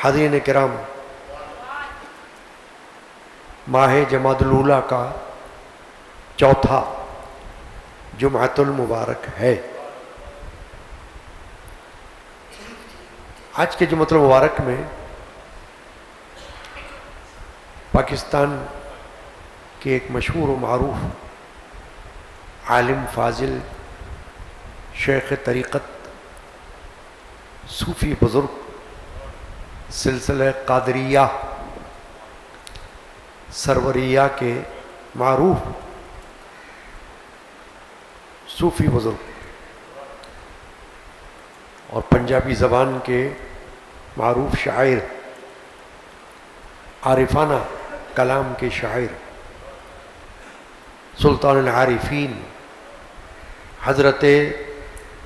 حاضرین کرام، ماہ جمادی الاولیٰ کا چوتھا جمعۃ المبارک ہے۔ آج کے جمعۃ المبارک میں پاکستان کے ایک مشہور و معروف عالم فاضل، شیخ طریقت، صوفی بزرگ، سلسلہ قادریہ سروریہ کے معروف صوفی بزرگ اور پنجابی زبان کے معروف شاعر، عارفانہ کلام کے شاعر، سلطان العارفین حضرت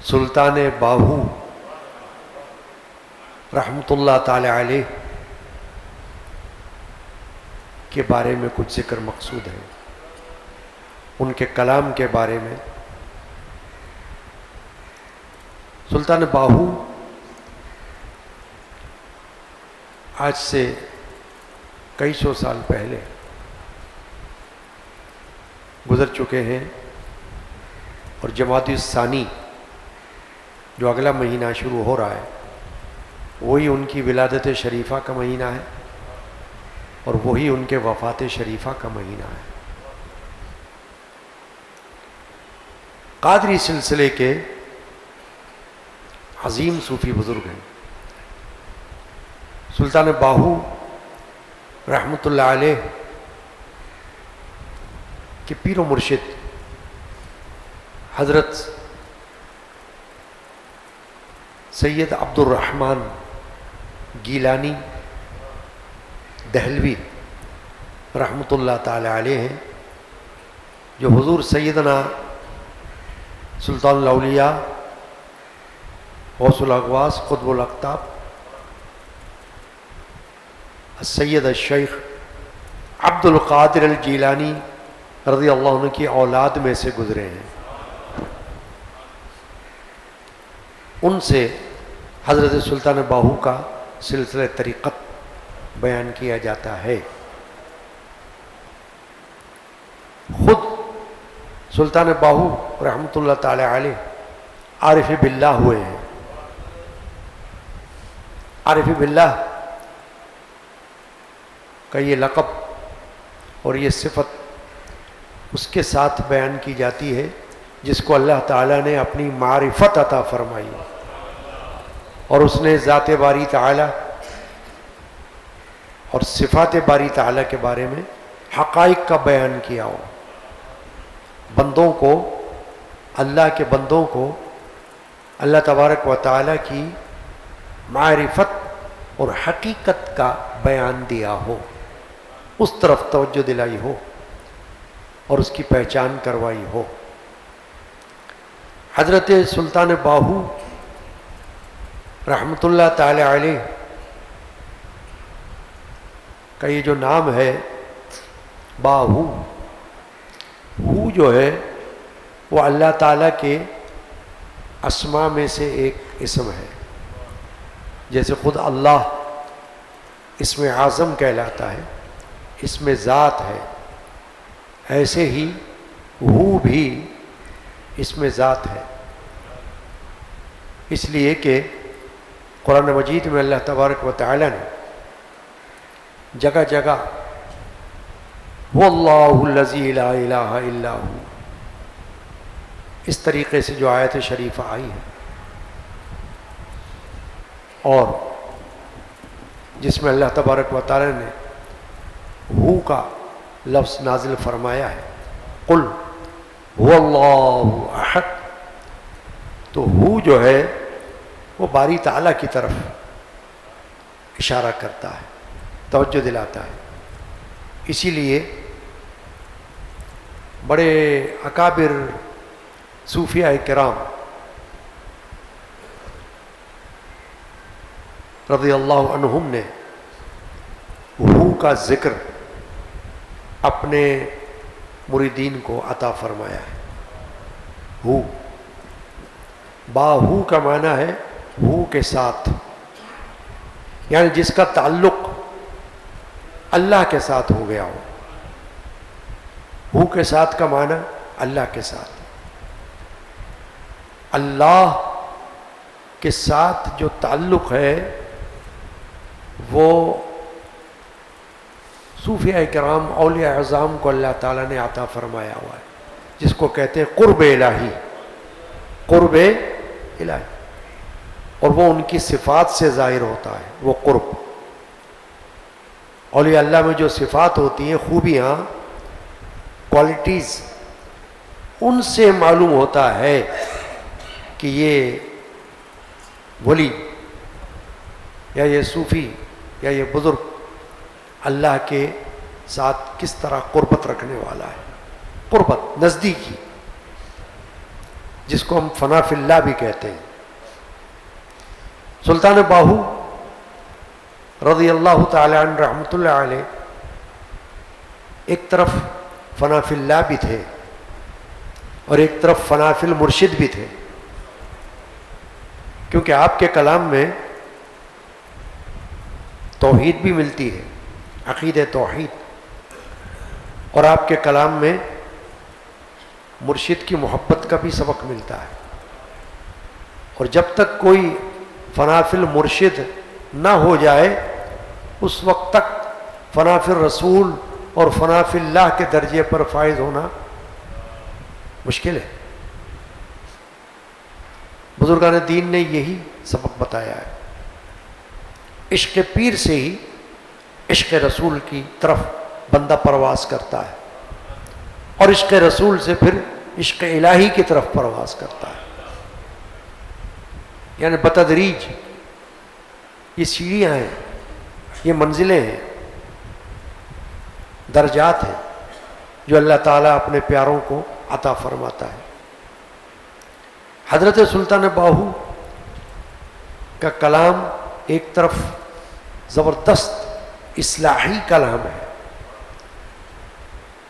سلطان باہو رحمۃ اللہ تعالی علیہ کے بارے میں کچھ ذکر مقصود ہے، ان کے کلام کے بارے میں۔ سلطان باہو آج سے کئی سو سال پہلے گزر چکے ہیں، اور جمادی الثانی جو اگلا مہینہ شروع ہو رہا ہے وہی ان کی ولادت شریفہ کا مہینہ ہے، اور وہی ان کے وفات شریفہ کا مہینہ ہے۔ قادری سلسلے کے عظیم صوفی بزرگ ہیں۔ سلطان باہو رحمۃ اللہ علیہ کے پیر و مرشد حضرت سید عبد الرحمن گیلانی دہلوی رحمۃ اللہ تعالی علیہ ہیں، جو حضور سیدنا سلطان الاولیاء غوث الاغواث قطب الاقطاب السید الشیخ عبد القادر الجیلانی رضی اللہ عنہ کی اولاد میں سے گزرے ہیں۔ ان سے حضرت سلطان باہو کا سلسلہ طریقت بیان کیا جاتا ہے۔ خود سلطان باہو رحمۃ اللہ تعالی علیہ عارف باللہ ہوئے ہیں۔ عارف باللہ کا یہ لقب اور یہ صفت اس کے ساتھ بیان کی جاتی ہے جس کو اللہ تعالیٰ نے اپنی معرفت عطا فرمائی، اور اس نے ذات باری تعالیٰ اور صفات باری تعالیٰ کے بارے میں حقائق کا بیان کیا ہو۔ بندوں کو، اللہ کے بندوں کو اللہ تبارک و تعالیٰ کی معرفت اور حقیقت کا بیان دیا ہو، اس طرف توجہ دلائی ہو اور اس کی پہچان کروائی ہو۔ حضرت سلطان باہو رحمۃ اللہ تعالی علیہ کا یہ جو نام ہے باہو، ہو جو ہے وہ اللہ تعالیٰ کے اسماء میں سے ایک اسم ہے۔ جیسے خود اللہ اسم اعظم کہلاتا ہے، اسم ذات ہے، ایسے ہی ہو بھی اسم ذات ہے۔ اس لیے کہ قرآن مجید میں اللہ تبارک و تعالی نے جگہ جگہ واللہ الذی لا الہ الا ہو اس طریقے سے جو آیت شریفہ آئی ہے، اور جس میں اللہ تبارک و تعالی نے ہو کا لفظ نازل فرمایا ہے، قل هو اللہ احد، تو ہو جو ہے وہ باری تعالیٰ کی طرف اشارہ کرتا ہے، توجہ دلاتا ہے۔ اسی لیے بڑے اکابر صوفیاء کرام رضی اللہ عنہم نے ہو کا ذکر اپنے مریدین کو عطا فرمایا ہے۔ ہو، باہو کا معنی ہے ہو کے ساتھ، یعنی جس کا تعلق اللہ کے ساتھ ہو گیا ہو کے ساتھ کا معنی اللہ کے ساتھ، اللہ کے ساتھ جو تعلق ہے وہ صوفیاء کرام اولیاء اعظام کو اللہ تعالیٰ نے عطا فرمایا ہوا ہے، جس کو کہتے ہیں قرب الہی، قرب الہی، اور وہ ان کی صفات سے ظاہر ہوتا ہے وہ قرب۔ اولیاء اللہ میں جو صفات ہوتی ہیں، خوبیاں، کوالٹیز، ان سے معلوم ہوتا ہے کہ یہ ولی یا یہ صوفی یا یہ بزرگ اللہ کے ساتھ کس طرح قربت رکھنے والا ہے، قربت، نزدیکی، جس کو ہم فنا فی اللہ بھی کہتے ہیں۔ سلطان باہو رضی اللہ تعالی عنہ رحمۃ اللہ علیہ ایک طرف فنا فی اللہ بھی تھے اور ایک طرف فنا فی المرشد بھی تھے، کیونکہ آپ کے کلام میں توحید بھی ملتی ہے، عقید توحید، اور آپ کے کلام میں مرشد کی محبت کا بھی سبق ملتا ہے، اور جب تک کوئی فنا فی المرشد نہ ہو جائے اس وقت تک فنا فی الرسول اور فنا فی اللہ کے درجے پر فائز ہونا مشکل ہے۔ بزرگان دین نے یہی سبق بتایا ہے، عشق پیر سے ہی عشق رسول کی طرف بندہ پرواز کرتا ہے، اور عشق رسول سے پھر عشق الہی کی طرف پرواز کرتا ہے، یعنی بتدریج یہ سیڑھیاں ہیں، یہ منزلیں ہیں، درجات ہیں جو اللہ تعالیٰ اپنے پیاروں کو عطا فرماتا ہے۔ حضرت سلطان باہو کا کلام ایک طرف زبردست اصلاحی کلام ہے،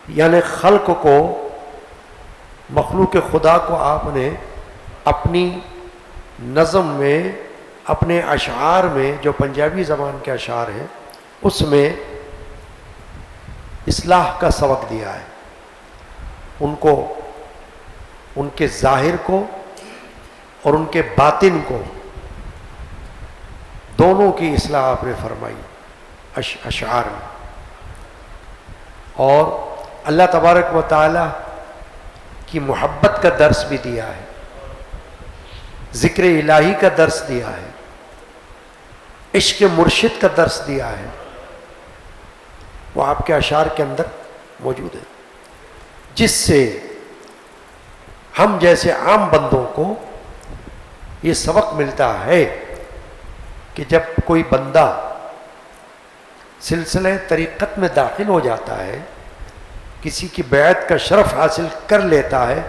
یعنی خلق کو، مخلوق خدا کو آپ نے اپنی نظم میں، اپنے اشعار میں، جو پنجابی زبان کے اشعار ہیں اس میں اصلاح کا سبق دیا ہے، ان کو، ان کے ظاہر کو اور ان کے باطن کو، دونوں کی اصلاح آپ نے فرمائی اشعار میں، اور اللہ تبارک و تعالی کی محبت کا درس بھی دیا ہے، ذکر الہی کا درس دیا ہے، عشق مرشد کا درس دیا ہے، وہ آپ کے اشعار کے اندر موجود ہے، جس سے ہم جیسے عام بندوں کو یہ سبق ملتا ہے کہ جب کوئی بندہ سلسلہ طریقت میں داخل ہو جاتا ہے، کسی کی بیعت کا شرف حاصل کر لیتا ہے،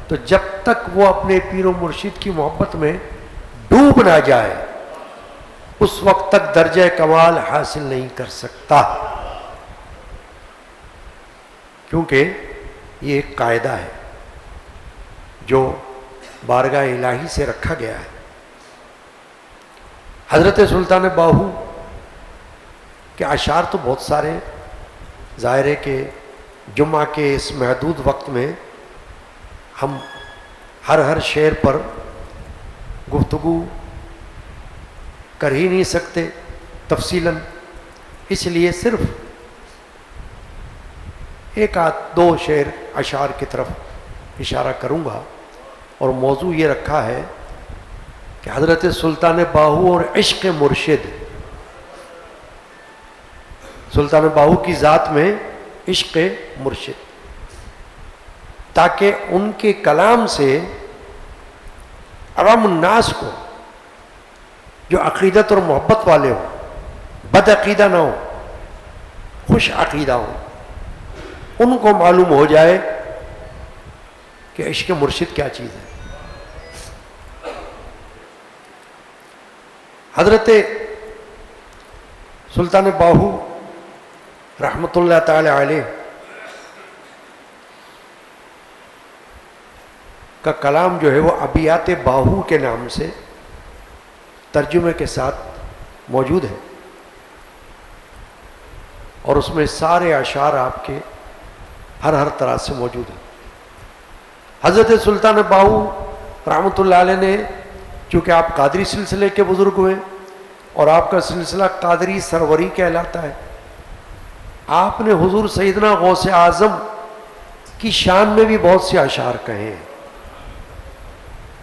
تو جب تک وہ اپنے پیر و مرشد کی محبت میں ڈوب نہ جائے اس وقت تک درجہ کمال حاصل نہیں کر سکتا، کیونکہ یہ ایک قاعدہ ہے جو بارگاہ الہی سے رکھا گیا ہے۔ حضرت سلطان باہو کے اشعار تو بہت سارے، ظاہر ہے کہ جمعہ کے اس محدود وقت میں ہم ہر شعر پر گفتگو کر ہی نہیں سکتے تفصیلاً، اس لیے صرف ایک آدھ دو شعر اشعار کی طرف اشارہ کروں گا، اور موضوع یہ رکھا ہے کہ حضرت سلطان باہو اور عشق مرشد، سلطان باہو کی ذات میں عشق مرشد، تاکہ ان کے کلام سے عوام الناس کو جو عقیدت اور محبت والے ہوں، بد عقیدہ نہ ہو، خوش عقیدہ ہوں، ان کو معلوم ہو جائے کہ عشق مرشد کیا چیز ہے۔ حضرت سلطان باہو رحمۃ اللہ تعالی علیہ کا کلام جو ہے وہ ابیات باہو کے نام سے ترجمے کے ساتھ موجود ہے، اور اس میں سارے اشعار آپ کے ہر طرح سے موجود ہیں. حضرت سلطان باہو رحمۃ اللہ علیہ نے، چونکہ آپ قادری سلسلے کے بزرگ ہوئے اور آپ کا سلسلہ قادری سروری کہلاتا ہے، آپ نے حضور سیدنا غوث اعظم کی شان میں بھی بہت سے اشعار کہے ہیں،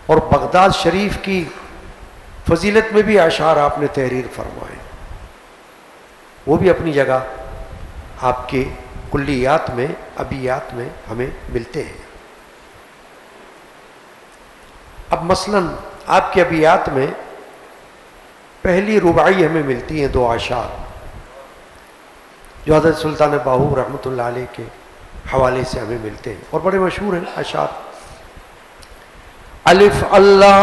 اور بغداد شریف کی فضیلت میں بھی اشعار آپ نے تحریر فرمائے، وہ بھی اپنی جگہ آپ کے کلیات میں، ابیات میں ہمیں ملتے ہیں. اب مثلاً آپ کے ابیات میں پہلی رباعی ہمیں ملتی ہیں 2 اشعار جو حضرت سلطان باہو رحمۃ اللہ علیہ کے حوالے سے ہمیں ملتے ہیں اور بڑے مشہور ہیں اشعار. الف اللہ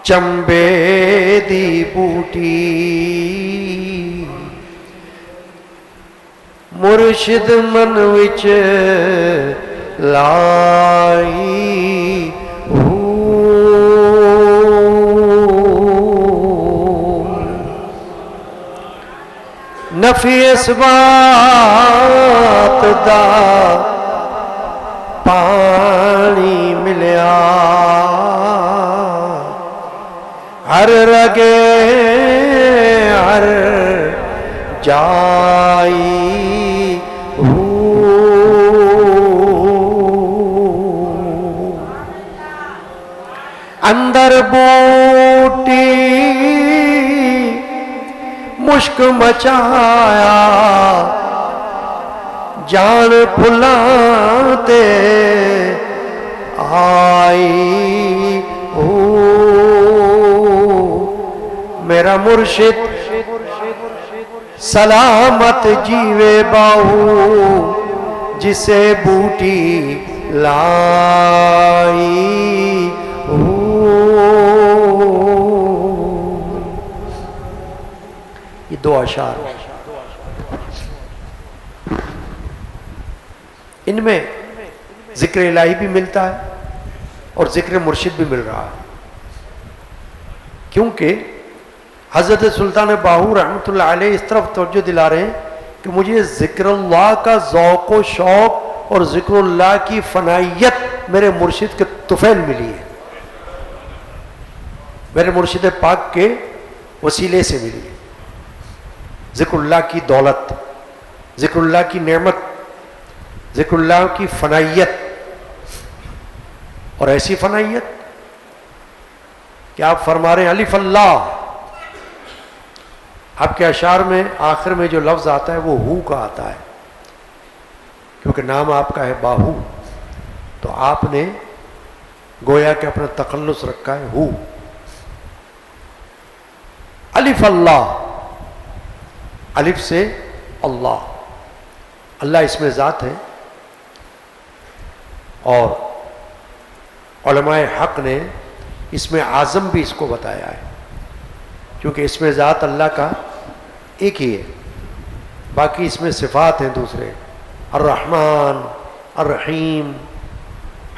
چمبے دی بوٹی مرشد من وچ لائی نفی اس بات دا پانی ملیا ہر رگے ہر جائی اندر بوٹی مشک مچایا جان پھلاتے آئی میرا مرشد سلامت جیوے باہو جسے بوٹی لائی یہ 2 اشعار ان میں ذکر الہی بھی ملتا ہے اور ذکر مرشد بھی مل رہا ہے، کیونکہ حضرت سلطان باہو رحمۃ اللہ علیہ اس طرف توجہ دلا رہے ہیں کہ مجھے ذکر اللہ کا ذوق و شوق اور ذکر اللہ کی فنائیت میرے مرشد کے طفیل ملی ہے، میرے مرشد پاک کے وسیلے سے ملی ہے. ذکر اللہ کی دولت، ذکر اللہ کی نعمت، ذکر اللہ کی فنائیت، اور ایسی فنائیت کہ آپ فرما رہے ہیں الف اللہ. آپ کے اشعار میں آخر میں جو لفظ آتا ہے وہ ہو کا آتا ہے، کیونکہ نام آپ کا ہے باہو، تو آپ نے گویا کہ اپنا تخلص رکھا ہے ہو. الف اللہ، الف سے اللہ، اللہ اس میں ذات ہے، اور علماء حق نے اس میں اعظم بھی اس کو بتایا ہے، کیونکہ اس میں ذات اللہ کا ایک ہی ہے، باقی اس میں صفات ہیں دوسرے، الرحمن، الرحیم،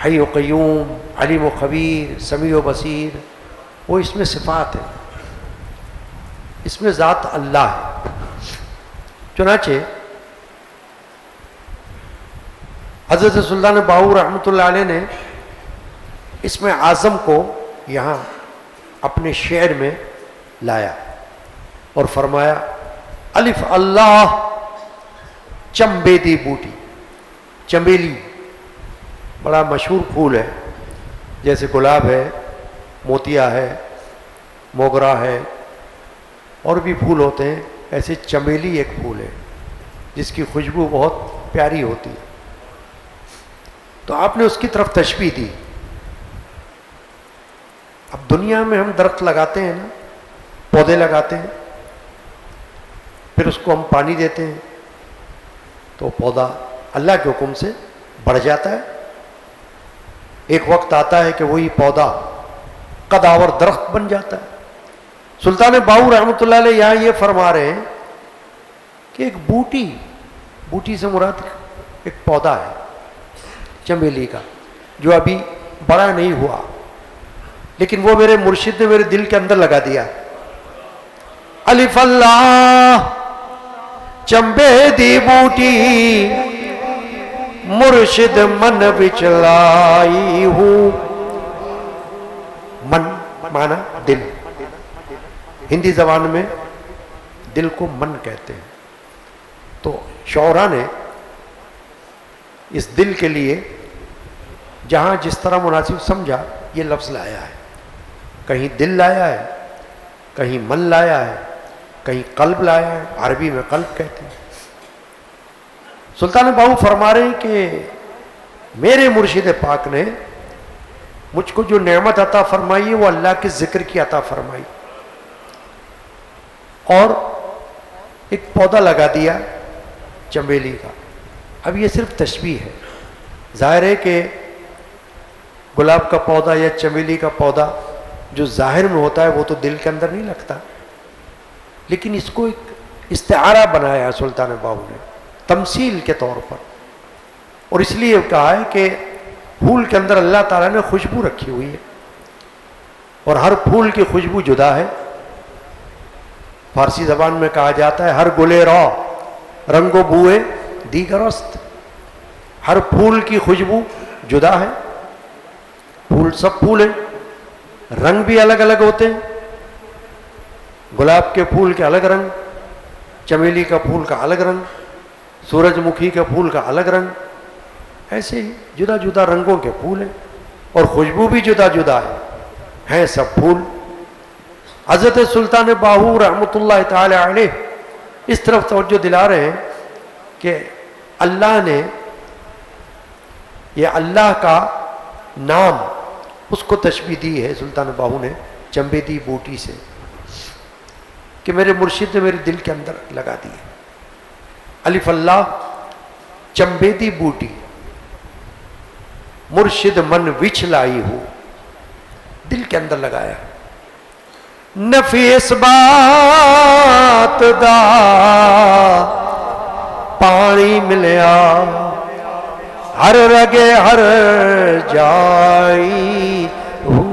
حی و قیوم، علیم و خبیر، سمیع و بصیر، وہ اس میں صفات ہیں، اس میں ذات اللہ ہے. چنانچہ حضرت سلطان باہو رحمۃ اللہ علیہ نے اس میں اعظم کو یہاں اپنے شعر میں لایا اور فرمایا الف اللہ چمبے دی بوٹی. چمیلی بڑا مشہور پھول ہے، جیسے گلاب ہے، موتیا ہے، موگرا ہے، اور بھی پھول ہوتے ہیں، ایسے چمیلی ایک پھول ہے جس کی خوشبو بہت پیاری ہوتی ہے. تو آپ نے اس کی طرف تشبیہ دی. اب دنیا میں ہم درخت لگاتے ہیں نا، پودے لگاتے ہیں، پھر اس کو ہم پانی دیتے ہیں تو پودا اللہ کے حکم سے بڑھ جاتا ہے. ایک وقت آتا ہے کہ وہی پودا قدآور درخت بن جاتا ہے. سلطان باہو رحمۃ اللہ علیہ یہاں یہ فرما رہے ہیں کہ ایک بوٹی سے مراد ایک پودا ہے چمیلی کا، جو ابھی بڑا نہیں ہوا، لیکن وہ میرے مرشد نے میرے دل کے اندر لگا دیا الف اللہ چمبے دی بوٹی مرشد من وچ لائی ہوں. من مانا دل، ہندی زبان میں دل کو من کہتے ہیں. تو شعراء نے اس دل کے لیے جہاں جس طرح مناسب سمجھا یہ لفظ لایا ہے. کہیں دل لایا ہے، کہیں من لایا ہے، کہیں قلب لایا ہے. عربی میں قلب کہتے ہیں. سلطان باہو فرما رہے ہیں کہ میرے مرشد پاک نے مجھ کو جو نعمت عطا فرمائی ہے وہ اللہ کے ذکر کی عطا فرمائی، اور ایک پودا لگا دیا چنبیلی کا. اب یہ صرف تشبیہ ہے. ظاہر ہے کہ گلاب کا پودا یا چنبیلی کا پودا جو ظاہر میں ہوتا ہے وہ تو دل کے اندر نہیں لگتا، لیکن اس کو ایک استعارہ بنایا ہے سلطان باہو نے تمثیل کے طور پر. اور اس لیے کہا ہے کہ پھول کے اندر اللہ تعالیٰ نے خوشبو رکھی ہوئی ہے، اور ہر پھول کی خوشبو جدا ہے. فارسی زبان میں کہا جاتا ہے ہر گلے رو رنگ و بوئے دیگرست. ہر پھول کی خوشبو جدا ہے. پھول سب پھول ہیں، رنگ بھی الگ الگ ہوتے ہیں. گلاب کے پھول کے الگ رنگ، چمیلی کا پھول کا الگ رنگ، سورج مکھی کے پھول کا الگ رنگ. ایسے ہی جدا جدا رنگوں کے پھول ہیں، اور خوشبو بھی جدا جدا ہے. ہیں سب پھول. حضرت سلطان باہو رحمۃ اللہ تعالی علیہ اس طرف توجہ دلا رہے ہیں کہ اللہ نے یہ اللہ کا نام اس کو تشبیہ دی ہے سلطان باہو نے چمبے دی بوٹی سے، کہ میرے مرشد نے میرے دل کے اندر لگا دی. الف اللہ چمبے دی بوٹی مرشد من وچ لائی ہو، دل کے اندر لگایا. نفی اس بات دا پانی ملیا ہر رگے ہر جائی ہو.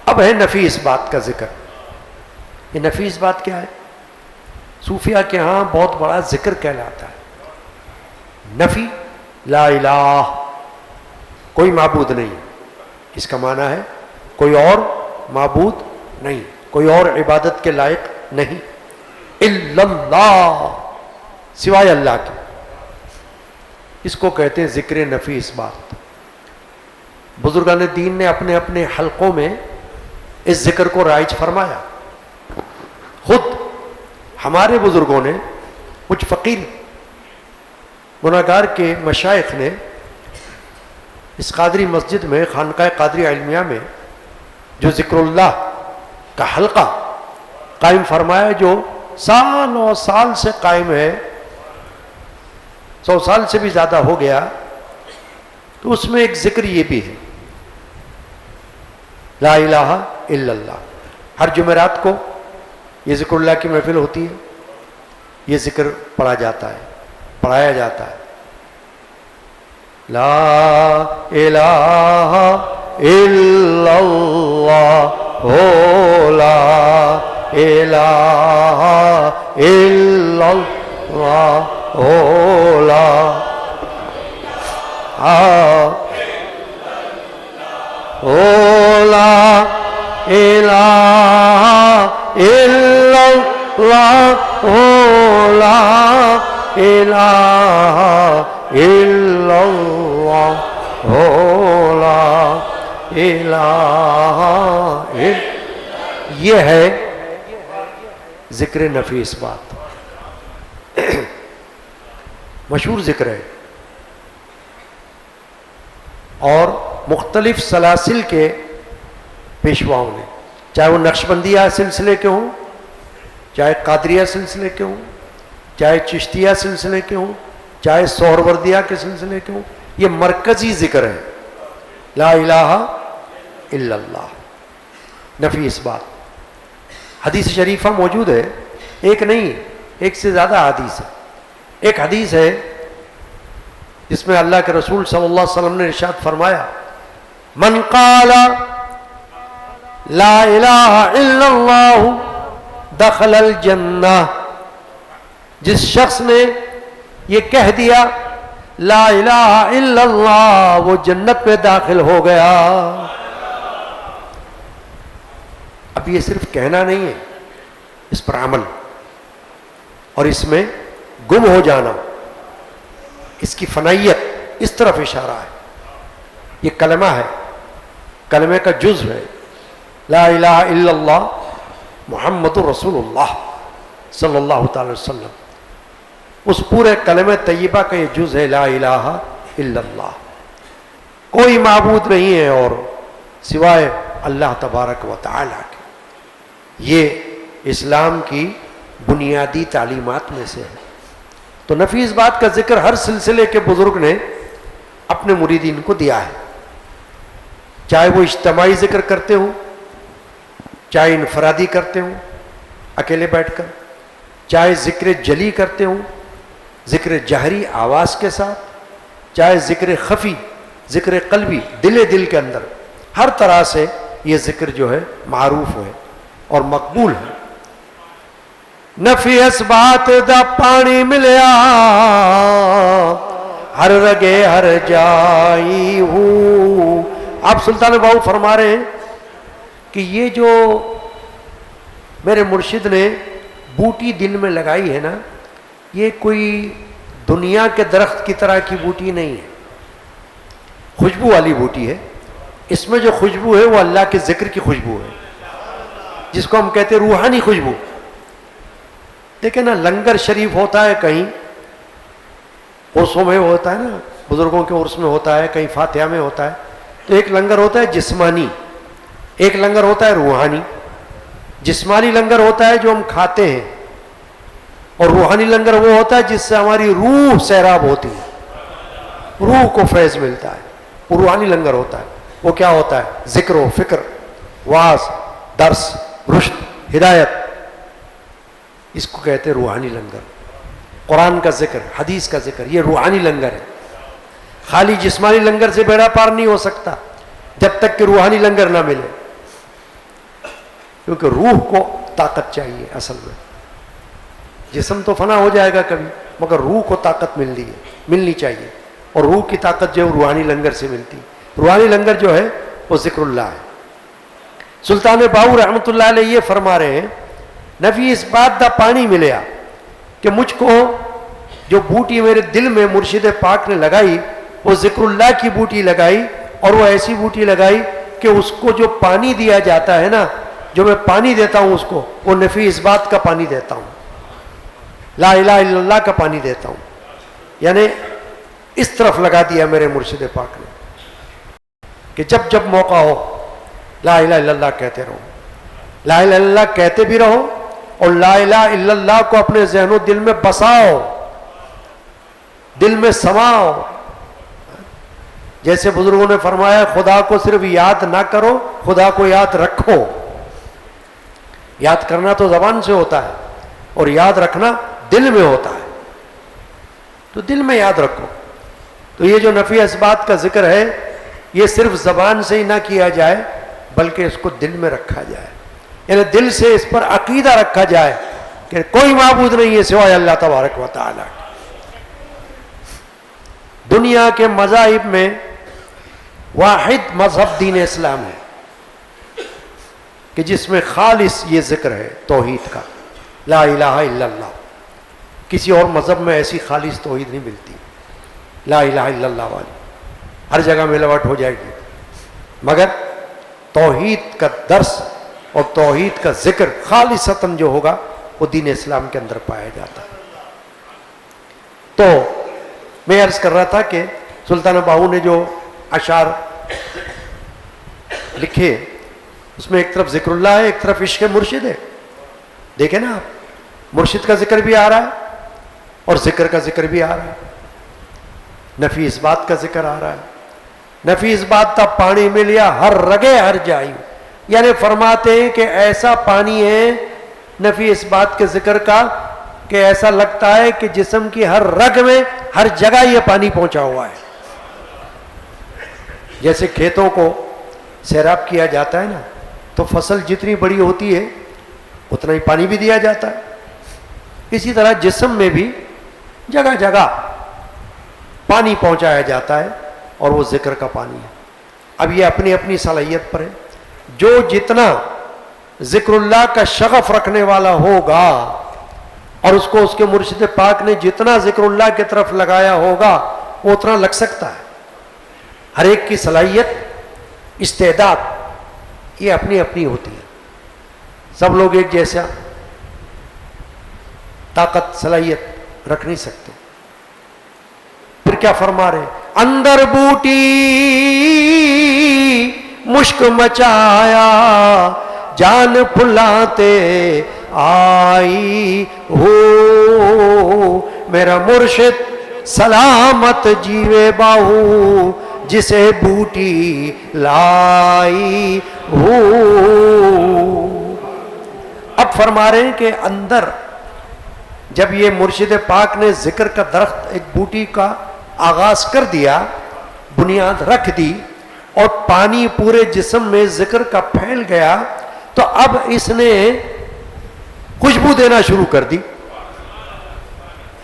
اب ہے نفی اس بات کا ذکر. یہ نفی اس بات کیا ہے؟ صوفیہ کے ہاں بہت بڑا ذکر کہلاتا ہے. نفی لا الہ، کوئی معبود نہیں. اس کا معنی ہے کوئی اور معبود نہیں، کوئی اور عبادت کے لائق نہیں. الا اللہ، سوائے اللہ کے. اس کو کہتے ہیں ذکر نفی اس بات. بزرگان دین نے اپنے اپنے حلقوں میں اس ذکر کو رائج فرمایا. خود ہمارے بزرگوں نے، کچھ فقیر گناہگار کے مشائخ نے اس قادری مسجد میں خانقاہ قادری علمیہ میں جو ذکر اللہ کا حلقہ قائم فرمایا، جو سالوں سال سے قائم ہے، 100 سال سے بھی زیادہ ہو گیا. تو اس میں ایک ذکر یہ بھی ہے لا الہ الا اللہ. ہر جمعرات کو یہ ذکر اللہ کی محفل ہوتی ہے، یہ ذکر پڑھا جاتا ہے، پڑھایا جاتا ہے. لا الہ الا اللہ لا الہ الا اللہ لا لا الہ الا اللہ لا الہ الا اللہ لا الہ الا. یہ ہے ذکر نفی اس بات. مشہور ذکر ہے، اور مختلف سلاسل کے پیشواؤں نے، چاہے وہ نقشبندیہ سلسلے کے ہوں، چاہے قادریہ سلسلے کے ہوں، چاہے چشتیہ سلسلے کے ہوں، چاہے سہروردیہ کے سلسلے کے ہوں، یہ مرکزی ذکر ہے لا الہ الا اللہ. نفی اس بات. حدیث شریفہ موجود ہے، ایک نہیں، ایک سے زیادہ حدیث ہے. ایک حدیث ہے جس میں اللہ کے رسول صلی اللہ علیہ وسلم نے ارشاد فرمایا من قال لا الہ الا اللہ دخل الجنہ، جس شخص نے یہ کہہ دیا لا الہ الا اللہ وہ جنت میں داخل ہو گیا۔ اب یہ صرف کہنا نہیں ہے، اس پر عمل اور اس میں گم ہو جانا، اس کی فنائیت، اس طرف اشارہ ہے۔ یہ کلمہ ہے، کلمے کا جزو ہے، لا الہ الا اللہ محمد رسول اللہ صلی اللہ تعالی وسلم، اس پورے کلمہ طیبہ کا یہ جز ہے، لا الہ الا اللہ، کوئی معبود نہیں ہے اور سوائے اللہ تبارک و تعالی کے۔ یہ اسلام کی بنیادی تعلیمات میں سے ہے۔ تو نفی اس بات کا ذکر ہر سلسلے کے بزرگ نے اپنے مریدین کو دیا ہے، چاہے وہ اجتماعی ذکر کرتے ہوں، چاہے انفرادی کرتے ہوں اکیلے بیٹھ کر، چاہے ذکر جلی کرتے ہوں ذکر جہری آواز کے ساتھ، چاہے ذکر خفی، ذکر قلبی دل کے اندر، ہر طرح سے یہ ذکر جو ہے معروف ہے اور مقبول ہے۔ نفی اس بات دا پانی ملیا ہر رگے ہر جائی ہوں۔ آپ سلطان باہو فرما رہے ہیں کہ یہ جو میرے مرشد نے بوٹی دل میں لگائی ہے نا، یہ کوئی دنیا کے درخت کی طرح کی بوٹی نہیں ہے، خوشبو والی بوٹی ہے۔ اس میں جو خوشبو ہے وہ اللہ کے ذکر کی خوشبو ہے، جس کو ہم کہتے ہیں روحانی خوشبو۔ دیکھیں نا، لنگر شریف ہوتا ہے کہیں عرسوں میں ہوتا ہے نا، بزرگوں کے عرس میں ہوتا ہے، کہیں فاتحہ میں ہوتا ہے، تو ایک لنگر ہوتا ہے جسمانی، ایک لنگر ہوتا ہے روحانی۔ جسمانی لنگر ہوتا ہے جو ہم کھاتے ہیں، اور روحانی لنگر وہ ہوتا ہے جس سے ہماری روح سیراب ہوتی ہے، روح کو فیض ملتا ہے، وہ روحانی لنگر ہوتا ہے۔ وہ کیا ہوتا ہے؟ ذکر و فکر، واعظ، درس، رشد، ہدایت، اس کو کہتے ہیں روحانی لنگر۔ قرآن کا ذکر، حدیث کا ذکر، یہ روحانی لنگر ہے۔ خالی جسمانی لنگر سے بیڑا پار نہیں ہو سکتا جب تک کہ روحانی لنگر نہ ملے، کیونکہ روح کو طاقت چاہیے۔ اصل میں جسم تو فنا ہو جائے گا کبھی، مگر روح کو طاقت ملنی چاہیے، اور روح کی طاقت جو ہے روحانی لنگر سے ملتی۔ روحانی لنگر جو ہے وہ ذکر اللہ ہے۔ سلطان باہو رحمۃ اللہ علیہ یہ فرما رہے ہیں، نفی اس بات دا پانی ملیا کہ مجھ کو جو بوٹی میرے دل میں مرشد پاک نے لگائی، وہ ذکر اللہ کی بوٹی لگائی، اور وہ ایسی بوٹی لگائی کہ اس کو جو پانی دیا جاتا ہے نا، جو میں پانی دیتا ہوں اس کو، وہ نفی اس بات کا پانی دیتا ہوں، لا الہ الا اللہ کا پانی دیتا ہوں۔ یعنی اس طرف لگا دیا میرے مرشد پاک نے کہ جب جب موقع ہو لا الہ الا اللہ کہتے رہو، لا الہ الا اللہ کہتے بھی رہو، اور لا الہ الا اللہ کو اپنے ذہن و دل میں بساؤ، دل میں سماؤ۔ جیسے بزرگوں نے فرمایا، خدا کو صرف یاد نہ کرو، خدا کو یاد رکھو۔ یاد کرنا تو زبان سے ہوتا ہے، اور یاد رکھنا دل میں ہوتا ہے، تو دل میں یاد رکھو۔ تو یہ جو نفی اثبات کا ذکر ہے، یہ صرف زبان سے ہی نہ کیا جائے بلکہ اس کو دل میں رکھا جائے، یعنی دل سے اس پر عقیدہ رکھا جائے کہ کوئی معبود نہیں ہے سوائے اللہ تبارک و تعالی۔ دنیا کے مذاہب میں واحد مذہب دین اسلام ہے کہ جس میں خالص یہ ذکر ہے توحید کا، لا الہ الا اللہ۔ کسی اور مذہب میں ایسی خالص توحید نہیں ملتی، لا الہ الا اللہ والی ہر جگہ ملاوٹ ہو جائے گی، مگر توحید کا درس اور توحید کا ذکر خالصتاً جو ہوگا وہ دین اسلام کے اندر پایا جاتا ہے۔ تو میں عرض کر رہا تھا کہ سلطان باہو نے جو اشعار لکھے، اس میں ایک طرف ذکر اللہ ہے، ایک طرف عشق مرشد ہے۔ دیکھیں نا آپ، مرشد کا ذکر بھی آ رہا ہے اور ذکر کا ذکر بھی آ رہا ہے، نفی اس بات کا ذکر آ رہا ہے۔ نفی اس بات تا پانی ملیا ہر رگے ہر جائی، یعنی فرماتے ہیں کہ ایسا پانی ہے نفی اس بات کے ذکر کا کہ ایسا لگتا ہے کہ جسم کی ہر رگ میں ہر جگہ یہ پانی پہنچا ہوا ہے۔ جیسے کھیتوں کو سیراب کیا جاتا ہے نا، تو فصل جتنی بڑی ہوتی ہے اتنا ہی پانی بھی دیا جاتا ہے. اسی طرح جسم میں بھی جگہ جگہ پانی پہنچایا جاتا ہے اور وہ ذکر کا پانی ہے. اب یہ اپنی اپنی صلاحیت پر ہے. جو جتنا ذکر اللہ کا شغف رکھنے والا ہوگا اور اس کو اس کے مرشد پاک نے جتنا ذکر اللہ کی طرف لگایا ہوگا وہ اتنا لگ سکتا ہے. ہر ایک کی صلاحیت، استعداد یہ اپنی اپنی ہوتی ہے. سب لوگ ایک جیسا طاقت صلاحیت رکھ نہیں سکتے. پھر کیا فرما رہے؟ اندر بوٹی مشک مچایا جان پھلاتے آئی ہو، میرا مرشد سلامت جیوے باہو جسے بوٹی لائی ہو. اب فرما رہے ہیں کہ اندر جب یہ مرشد پاک نے ذکر کا درخت ایک بوٹی کا آغاز کر دیا، بنیاد رکھ دی اور پانی پورے جسم میں ذکر کا پھیل گیا، تو اب اس نے خوشبو دینا شروع کر دی.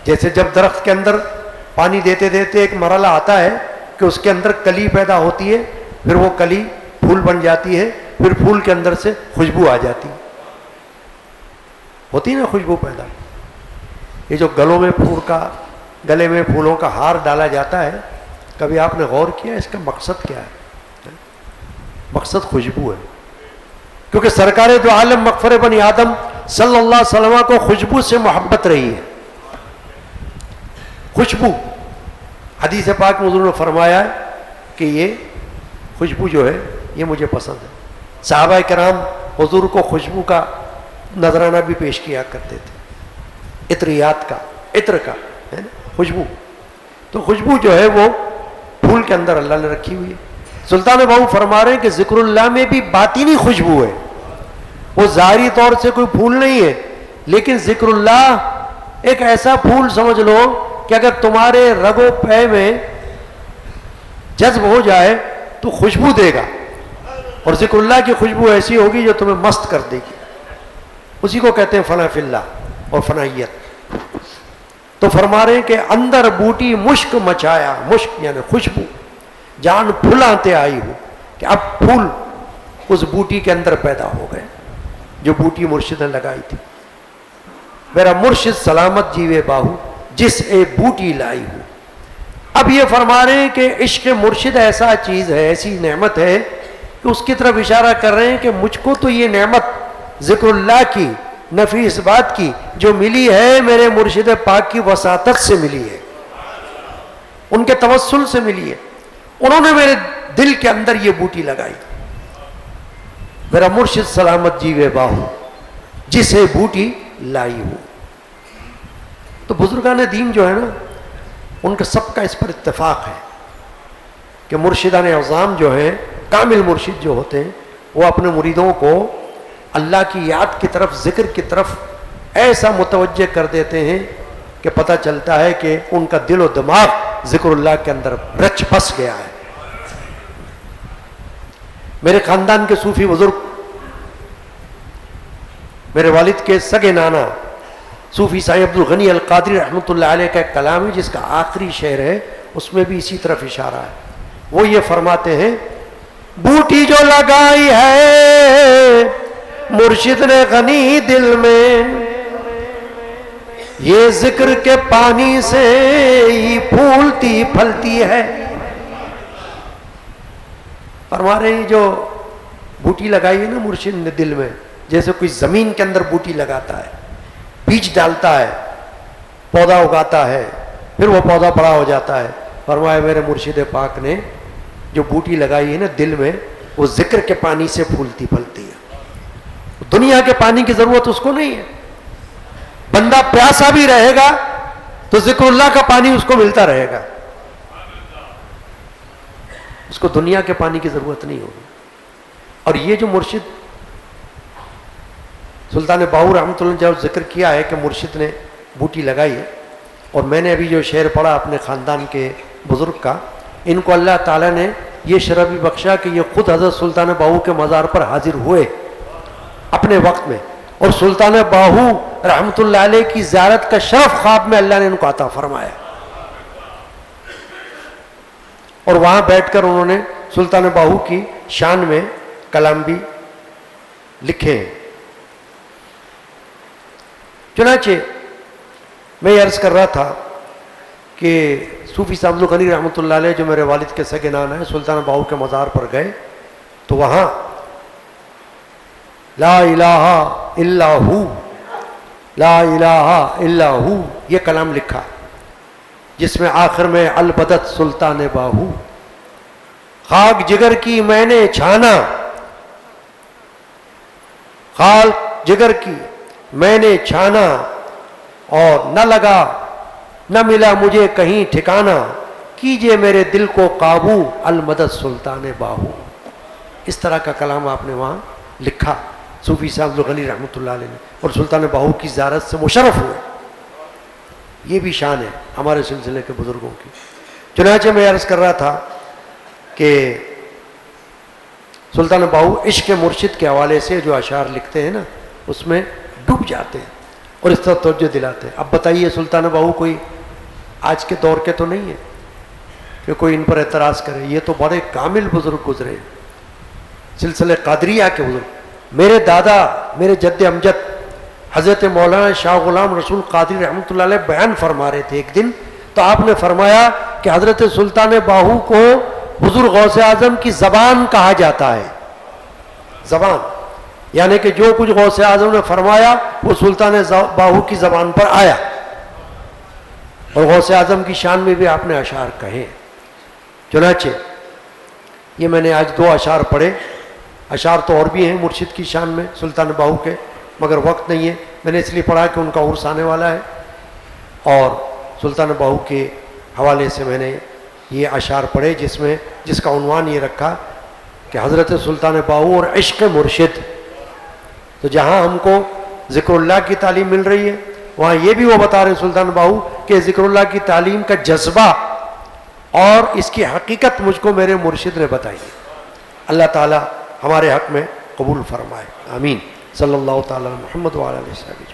جیسے جب درخت کے اندر پانی دیتے دیتے ایک مرحلہ آتا ہے کہ اس کے اندر کلی پیدا ہوتی ہے، پھر وہ کلی پھول بن جاتی ہے، پھر پھول کے اندر سے خوشبو آ جاتی ہے، ہوتی نا خوشبو پیدا. یہ جو گلے میں پھولوں کا ہار ڈالا جاتا ہے، کبھی آپ نے غور کیا اس کا مقصد کیا ہے؟ مقصد خوشبو ہے، کیونکہ سرکار دو عالم مغفر بنی آدم صلی اللہ علیہ وسلم کو خوشبو سے محبت رہی ہے. خوشبو، حدیث پاک میں حضور نے فرمایا ہے کہ یہ خوشبو جو ہے یہ مجھے پسند ہے. صحابہ کرام حضور کو خوشبو کا نذرانہ بھی پیش کیا کرتے تھے، عطریات کا، عطر کا ہے نا، خوشبو. تو خوشبو جو ہے وہ پھول کے اندر اللہ نے رکھی ہوئی ہے. سلطان بہو فرما رہے ہیں کہ ذکر اللہ میں بھی باطنی خوشبو ہے، وہ ظاہری طور سے کوئی پھول نہیں ہے، لیکن ذکر اللہ ایک ایسا پھول سمجھ لو کہ اگر تمہارے رگ و پے میں جذب ہو جائے تو خوشبو دے گا، اور ذکر اللہ کی خوشبو ایسی ہوگی جو تمہیں مست کر دے گی. اسی کو کہتے ہیں فنا فی اللہ اور فنائیت. تو فرما رہے ہیں کہ اندر بوٹی مشک مچایا، مشک یعنی خوشبو، جان پھلاتے آئی ہو، کہ اب پھول اس بوٹی کے اندر پیدا ہو گئے جو بوٹی مرشد نے لگائی تھی. میرا مرشد سلامت جیوے باہو جس اے بوٹی لائی ہو. اب یہ فرما رہے ہیں کہ عشق مرشد ایسا چیز ہے، ایسی نعمت ہے کہ اس کی طرف اشارہ کر رہے ہیں کہ مجھ کو تو یہ نعمت ذکر اللہ کی، نفی اس بات کی جو ملی ہے میرے مرشد پاک کی وساطت سے ملی ہے، ان کے توسل سے ملی ہے. انہوں نے میرے دل کے اندر یہ بوٹی لگائی. میرا مرشد سلامت جیوے باہو جسے بوٹی لائی ہو. تو بزرگان دین جو ہے نا، ان کا سب کا اس پر اتفاق ہے کہ مرشدان اعظام جو ہیں، کامل مرشد جو ہوتے ہیں، وہ اپنے مریدوں کو اللہ کی یاد کی طرف، ذکر کی طرف ایسا متوجہ کر دیتے ہیں کہ پتہ چلتا ہے کہ ان کا دل و دماغ ذکر اللہ کے اندر رچ بس گیا ہے. میرے خاندان کے صوفی بزرگ، میرے والد کے سگے نانا صوفی سائیں عبد الغنی القادری رحمۃ اللہ علیہ کا ایک کلام ہے جس کا آخری شعر ہے، اس میں بھی اسی طرف اشارہ ہے. وہ یہ فرماتے ہیں، بوٹی جو لگائی ہے مرشد نے غنی دل میں، یہ ذکر کے پانی سے ہی پھولتی پھلتی ہے. فرما رہے ہیں جو بوٹی لگائی ہے نا مرشد نے دل میں، جیسے کوئی زمین کے اندر بوٹی لگاتا ہے، بیج ڈالتا ہے، پودا اگاتا ہے، پھر وہ پودا بڑا ہو جاتا ہے. فرمایا میرے مرشد پاک نے جو بوٹی لگائی ہے نا دل میں، وہ ذکر کے پانی سے پھولتی پھلتی ہے. دنیا کے پانی کی ضرورت اس کو نہیں ہے. بندہ پیاسا بھی رہے گا تو ذکر اللہ کا پانی اس کو ملتا رہے گا، اس کو دنیا کے پانی کی ضرورت نہیں ہوگی. اور یہ جو مرشد سلطان باہو رحمۃ اللہ نے جب ذکر کیا ہے کہ مرشد نے بوٹی لگائی ہے، اور میں نے ابھی جو شعر پڑھا اپنے خاندان کے بزرگ کا، ان کو اللہ تعالیٰ نے یہ شرف بھی بخشا کہ یہ خود حضرت سلطان باہو کے مزار پر حاضر ہوئے اپنے وقت میں، اور سلطان باہو رحمۃ اللہ علیہ کی زیارت کا شرف خواب میں اللہ نے ان کو عطا فرمایا، اور وہاں بیٹھ کر انہوں نے سلطان باہو کی شان میں کلام بھی لکھے ہیں۔ چنانچہ میں یہ عرض کر رہا تھا کہ صوفی صاحب الغنی رحمۃ اللہ علیہ جو میرے والد کے سگے نانا ہیں، سلطان باہو کے مزار پر گئے تو وہاں لا الہ الا ہو، لا الہ الا ہو یہ کلام لکھا، جس میں آخر میں البدت سلطان باہو، خاک جگر کی میں نے چھانا، خاک جگر کی میں نے چھانا، اور نہ لگا نہ ملا مجھے کہیں ٹھکانہ، کیجئے میرے دل کو قابو المدد سلطان باہو۔ اس طرح کا کلام آپ نے وہاں لکھا صوفی صاحب الغنی رحمۃ اللہ علیہ نے، اور سلطان باہو کی زیارت سے مشرف ہوئے۔ یہ بھی شان ہے ہمارے سلسلے کے بزرگوں کی۔ چنانچہ میں عرض کر رہا تھا کہ سلطان باہو عشق مرشد کے حوالے سے جو اشعار لکھتے ہیں نا، اس میں ڈوب جاتے ہیں اور اس طرح توجہ دلاتے ہیں۔ اب بتائیے سلطان باہو کوئی آج کے دور کے تو نہیں ہے کہ کوئی ان پر اعتراض کرے، یہ تو بڑے کامل بزرگ گزرے، سلسلے قادریہ کے بزرگ۔ میرے دادا، میرے جد امجد حضرت مولانا شاہ غلام رسول قادری رحمۃ اللہ علیہ بیان فرما رہے تھے ایک دن، تو آپ نے فرمایا کہ حضرت سلطان باہو کو حضور غوث اعظم کی زبان کہا جاتا ہے۔ زبان یعنی کہ جو کچھ غوث اعظم نے فرمایا وہ سلطان باہو کی زبان پر آیا، اور غوث اعظم کی شان میں بھی آپ نے اشعار کہے۔ چنانچہ یہ میں نے آج 2 اشعار پڑھے، اشعار تو اور بھی ہیں مرشد کی شان میں سلطان باہو کے، مگر وقت نہیں ہے، میں نے اس لیے پڑھا کہ ان کا عرس آنے والا ہے، اور سلطان باہو کے حوالے سے میں نے یہ اشعار پڑھے، جس کا عنوان یہ رکھا کہ حضرت سلطان باہو اور عشق مرشد۔ تو جہاں ہم کو ذکر اللہ کی تعلیم مل رہی ہے، وہاں یہ بھی وہ بتا رہے سلطان باہو کہ ذکر اللہ کی تعلیم کا جذبہ اور اس کی حقیقت مجھ کو میرے مرشد نے بتائی ہے۔ اللہ تعالی ہمارے حق میں قبول فرمائے، آمین۔ صلی اللہ تعالی محمد وعلی آلہ وصحبہ۔